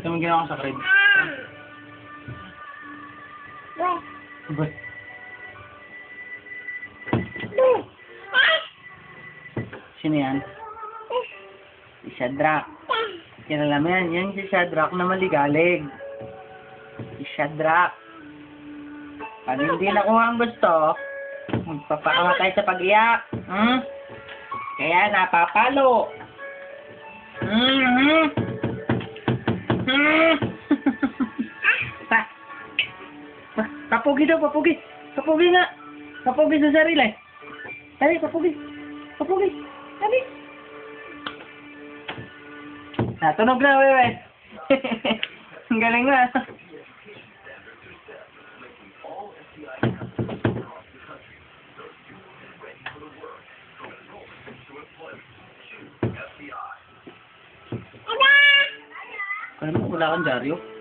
Ito mo ginawa ko sa crib. Ba? Sino yan? Si Shadrach. Kilala mo yan. Yan si Shadrach na maligalig. Si Shadrach. Pag hindi nakuha ang gusto, magpapakamatay sa pag-iyak. Kaya napapalo. Papugi daw, papugi. Papugi nga. Papugi sa sarili. Dali, papugi. Papugi. Dali. Tunog na, wewe. Ang galing nga. Wala kang dyaryo?